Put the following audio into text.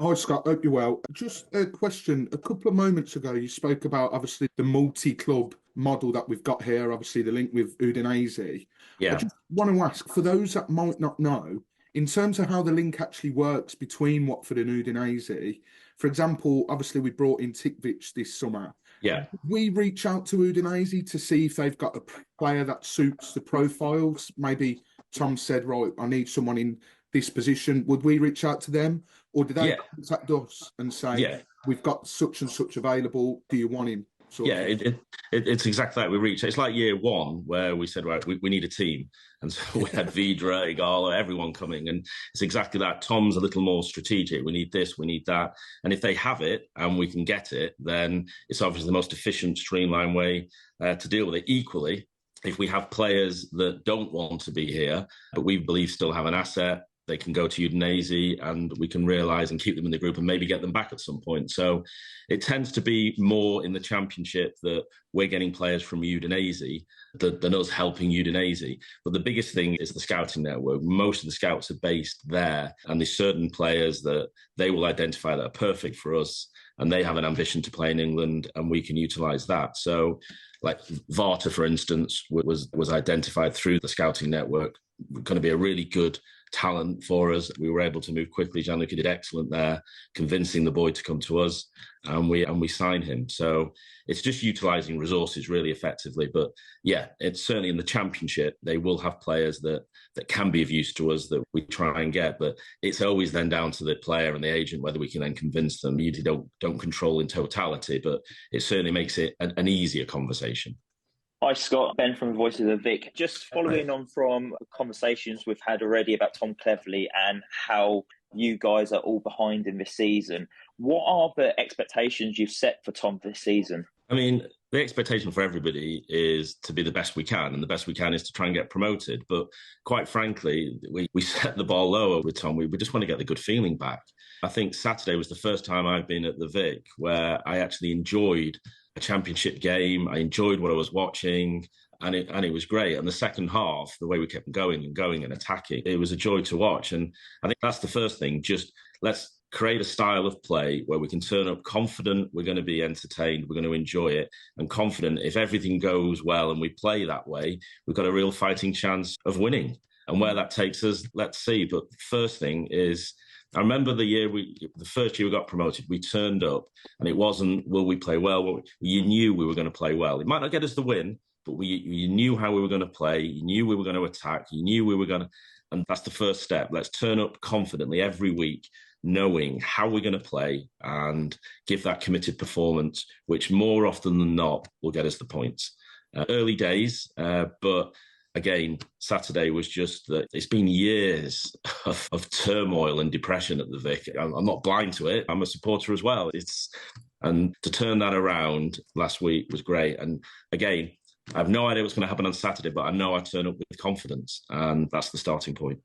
Hi, Scott. Hope you're well. Just a question. A couple of moments ago, you spoke about obviously the multi-club model that we've got here, obviously the link with Udinese. I Yeah, just want to ask, for those that might not know, in terms of how the link actually works between Watford and Udinese, for example, obviously we brought in Tikvic this summer. yeah. We reach out to Udinese to see if they've got a player that suits the profiles. Maybe Tom said, right, I need someone in this position. Would we reach out to them? Or do they Yeah, contact us and say, yeah, we've got such and such available, do you want him? Sort of yeah. thing. It's exactly like we reached. It's like year one where we said, right, we need a team, and so we had Vidra, Igalo, everyone coming, and it's exactly that. Tom's a little more strategic. We need this, we need that, and if they have it and we can get it, then it's obviously the most efficient, streamlined way to deal with it. Equally, if we have players that don't want to be here, but we believe still have an asset, they can go to Udinese and we can realise and keep them in the group and maybe get them back at some point. So it tends to be more in the Championship that we're getting players from Udinese than us helping Udinese. But the biggest thing is the scouting network. Most of the scouts are based there, and there's certain players that they will identify that are perfect for us, and they have an ambition to play in England, and we can utilise that. So like Varta, for instance, was identified through the scouting network, going to be a really good talent for us. We were able to move quickly. Gianluca did excellent there, convincing the boy to come to us, and we signed him. So it's just utilising resources really effectively. But yeah, it's certainly in the Championship they will have players that can be of use to us that we try and get. But it's always then down to the player and the agent whether we can then convince them. You don't control in totality, but it certainly makes it an easier conversation. Hi, Scott. Ben from the Voices of Vic. Just Right. following on from conversations we've had already about Tom Cleverley and how you guys are all behind him this season. What are the expectations you've set for Tom this season? I mean, the expectation for everybody is to be the best we can, and the best we can is to try and get promoted. But quite frankly, we set the bar lower with Tom. We just want to get the good feeling back. I think Saturday was the first time I've been at the Vic where I actually enjoyed a Championship game. I enjoyed what I was watching, and it was great. And the second half, the way we kept going and going and attacking, it was a joy to watch. And I think that's the first thing. Just let's create a style of play where we can turn up confident, we're going to be entertained, we're going to enjoy it, and confident if everything goes well and we play that way, we've got a real fighting chance of winning. And where that takes us, let's see. But the first thing is, I remember the first year we got promoted, we turned up and it wasn't, will we play well? You knew we were going to play well. It might not get us the win, but you knew how we were going to play. You knew we were going to attack. You knew we were going to, and that's the first step. Let's turn up confidently every week, knowing how we're going to play and give that committed performance, which more often than not will get us the points. Early days, but again, Saturday was just that it's been years of turmoil and depression at the Vic. I'm not blind to it. I'm a supporter as well. And to turn that around last week was great. And again, I have no idea what's going to happen on Saturday, but I know I turn up with confidence, and that's the starting point.